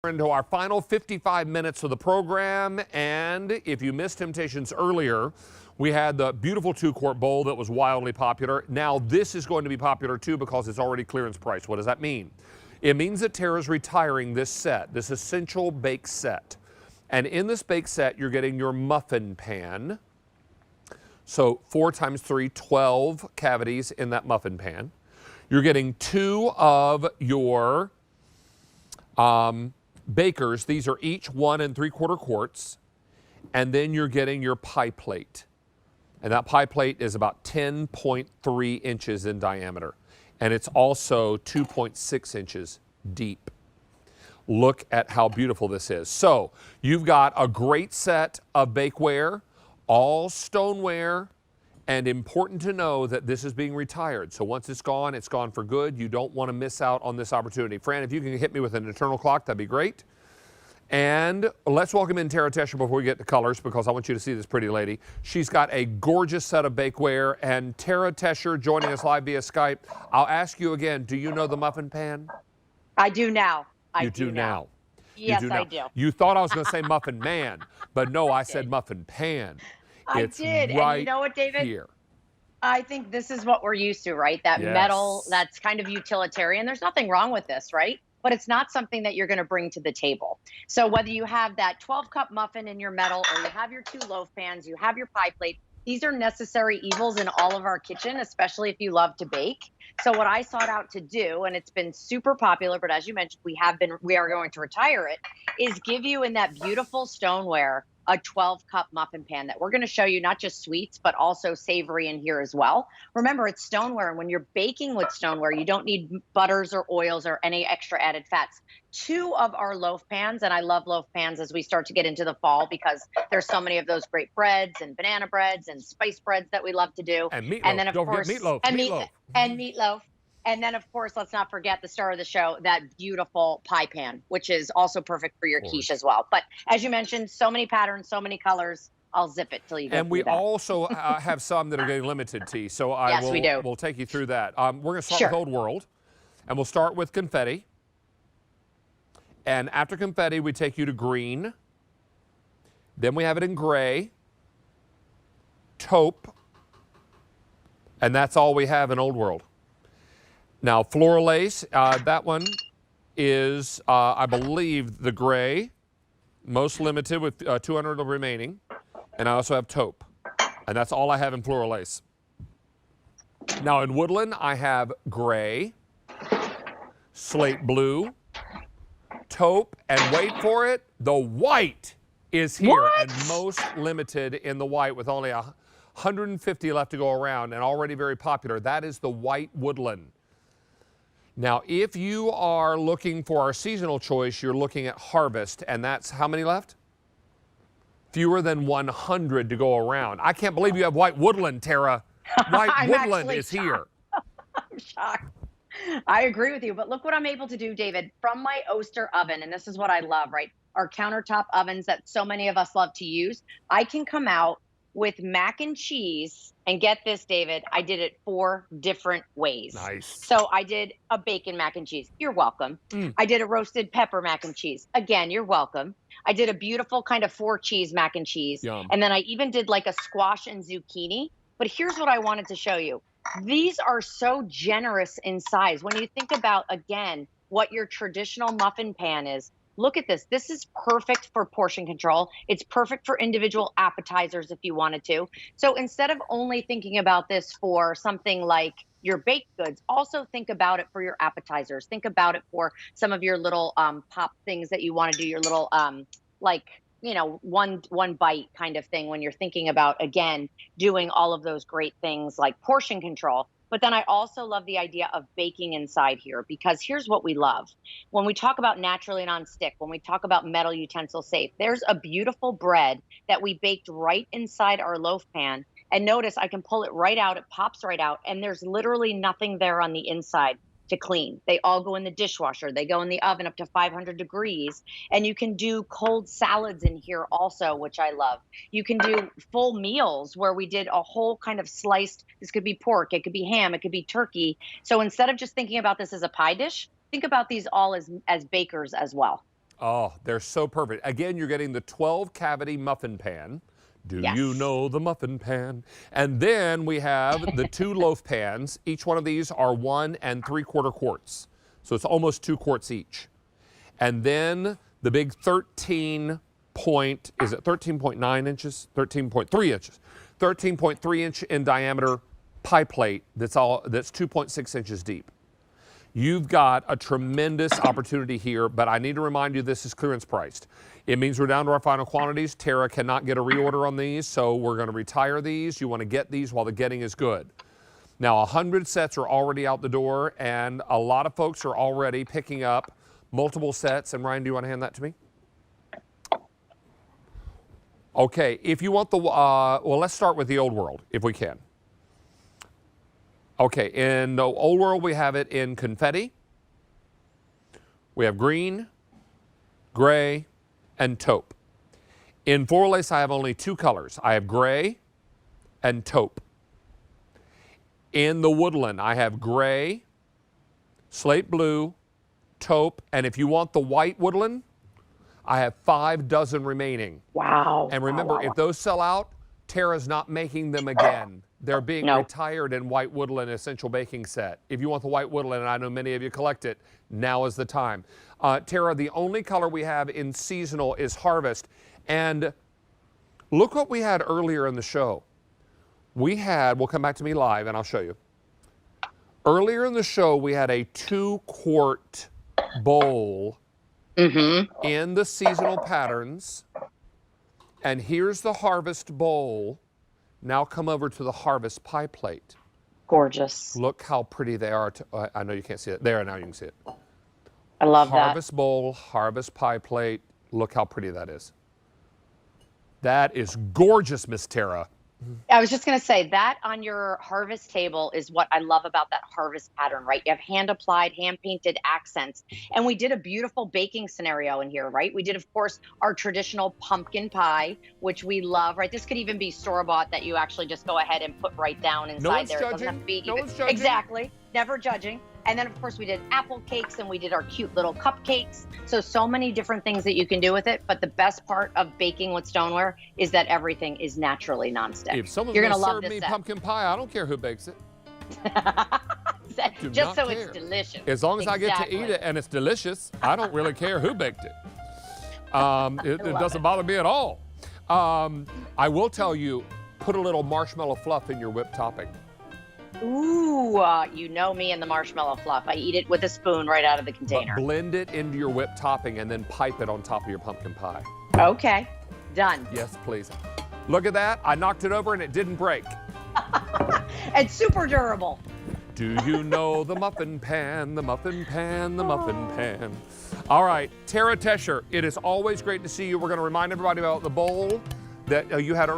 Into our final 55 minutes of the program, and if you missed Temp-tations earlier, we had the beautiful 2-quart bowl that was wildly popular. Now this is going to be popular too because it's already clearance price. What does that mean? It means that Tara's retiring this set, this essential bake set. And in this bake set, you're getting your muffin pan. So 4 times 3, 12 cavities in that muffin pan. You're getting 2 of your bakers. These are each 1 3/4 quarts. And then you're getting your pie plate. And that pie plate is about 10.3 inches in diameter. And it's also 2.6 inches deep. Look at how beautiful this is. So you've got a great set of bakeware, all stoneware, and important to know that this is being retired. So once it's gone for good. You don't want to miss out on this opportunity. Fran, if you can hit me with an internal clock, that'd be great. And let's welcome in Tara Tesher before we get to colors, because I want you to see this pretty lady. She's got a gorgeous set of bakeware. And Tara Tesher joining us live via Skype. I'll ask you again, do you know the muffin pan? I do now. You do now. Yes, I do. You thought I was going to say muffin man, but no, I said muffin pan. I It's did. Right and you know what, David? Here. I think this is what we're used to, right? That metal, that's kind of utilitarian. There's nothing wrong with this, right? But it's not something that you're going to bring to the table. So whether you have that 12-cup muffin in your metal, or you have your 2 loaf pans, you have your pie plate, these are necessary evils in all of our kitchen, especially if you love to bake. So what I sought out to do, and it's been super popular, but as you mentioned, we are going to retire it, is give you in that beautiful stoneware a 12-cup muffin pan that we're going to show you not just sweets, but also savory in here as well. Remember, it's stoneware, and when you're baking with stoneware, you don't need butters or oils or any extra added fats. 2 of our loaf pans, and I love loaf pans as we start to get into the fall because there's so many of those great breads and banana breads and spice breads that we love to do. And meatloaf. And then, of Don't course, forget meatloaf. And meatloaf. And then, of course, let's not forget the star of the show, that beautiful pie pan, which is also perfect for your quiche as well. But as you mentioned, so many patterns, so many colors. I'll zip it till you get. And we also have some that are getting limited, T. So we'll take you through that. We're going to start with Old World, and we'll start with confetti. And after confetti, we take you to green. Then we have it in gray, taupe, and that's all we have in Old World. Now, Floral Lace, that one is, I believe, the gray, most limited with 200 remaining. And I also have taupe. And that's all I have in Floral Lace. Now, in Woodland, I have gray, slate blue, taupe, and wait for it, the white is here. And most limited in the white with only 150 left to go around and already very popular. That is the white Woodland. Now, if you are looking for our seasonal choice, you're looking at Harvest, and that's how many left? Fewer than 100 to go around. I can't believe you have white Woodland, Tara. White Woodland is here. I'm shocked. I agree with you, but look what I'm able to do, David, from my Oster oven, and this is what I love, right? Our countertop ovens that so many of us love to use. I can come out with mac and cheese, and get this, David, I did it 4 different ways. Nice. So I did a bacon mac and cheese. You're welcome. I did a roasted pepper mac and cheese. Again, you're welcome. I did a beautiful kind of 4-cheese mac and cheese. Yum. And then I even did like a squash and zucchini. But here's what I wanted to show you. These are so generous in size. When you think about, again, what your traditional muffin pan is, look at this. This is perfect for portion control. It's perfect for individual appetizers if you wanted to. So instead of only thinking about this for something like your baked goods, also think about it for your appetizers. Think about it for some of your little pop things that you want to do, your little like, you know, one bite kind of thing when you're thinking about, again, doing all of those great things like portion control. But then I also love the idea of baking inside here, because here's what we love. When we talk about naturally non-stick, when we talk about metal utensil safe, there's a beautiful bread that we baked right inside our loaf pan. And notice I can pull it right out. It pops right out. And there's literally nothing there on the inside to clean. They all go in the dishwasher. They go in the oven up to 500 degrees. And you can do cold salads in here also, which I love. You can do full meals where we did a whole kind of sliced, this could be pork, it could be ham, it could be turkey. So instead of just thinking about this as a pie dish, think about these all as bakers as well. Oh, they're so perfect. Again, you're getting the 12 cavity muffin pan. Do Yes. you know the muffin pan? And then we have the 2 loaf pans. Each one of these are 1 3/4 quarts. So it's almost 2 quarts each. And then the big 13.9 inches? 13.3 inches. 13.3 inch in diameter pie plate that's 2.6 inches deep. You've got a tremendous opportunity here, but I need to remind you this is clearance priced. It means we're down to our final quantities. Tara cannot get a reorder on these, so we're going to retire these. You want to get these while the getting is good. Now, 100 sets are already out the door, and a lot of folks are already picking up multiple sets. And Ryan, do you want to hand that to me? Okay, if you want the, well, let's start with the old world, if we can. Okay, in the old world, we have it in confetti. We have green, gray, and taupe. In Floral Lace, I have only 2 colors. I have gray and taupe. In the Woodland, I have gray, slate blue, taupe, and if you want the white Woodland, I have 5 dozen remaining. Wow. And remember, if those sell out, Tara's not making them again. They're being retired in white Woodland Essential Baking Set. If you want the white Woodland, and I know many of you collect it, now is the time. Tara, the only color we have in seasonal is Harvest. And look what we had earlier in the show. We'll come back to me live and I'll show you. Earlier in the show, we had a 2-quart bowl in the seasonal patterns. And here's the Harvest bowl. Now come over to the Harvest pie plate. Gorgeous. Look how pretty they are. I know you can't see it. There, now you can see it. I love that. Harvest bowl, Harvest pie plate. Look how pretty that is. That is gorgeous, Miss Tara. I was just going to say that on your Harvest table is what I love about that Harvest pattern, right? You have hand applied, hand painted accents. And we did a beautiful baking scenario in here, right? We did, of course, our traditional pumpkin pie, which we love, right? This could even be store-bought that you actually just go ahead and put right down inside there. No one's judging. No one's judging. Exactly. Never judging. And then, of course, we did apple cakes and we did our cute little cupcakes. So many different things that you can do with it. But the best part of baking with stoneware is that everything is naturally nonstick. If someone's going to serve me pumpkin pie, I don't care who bakes it. Just so it's delicious. As long as I get to eat it and it's delicious, I don't really care who baked it. It doesn't bother me at all. I will tell you, put a little marshmallow fluff in your whipped topping. Ooh, you know me and the marshmallow fluff. I eat it with a spoon right out of the container. But blend it into your whipped topping and then pipe it on top of your pumpkin pie. Okay, done. Yes, please. Look at that. I knocked it over and it didn't break. It's super durable. Do you know the muffin pan, the muffin pan, the muffin pan? All right, Tara Tescher, it is always great to see you. We're going to remind everybody about the bowl that you had earlier.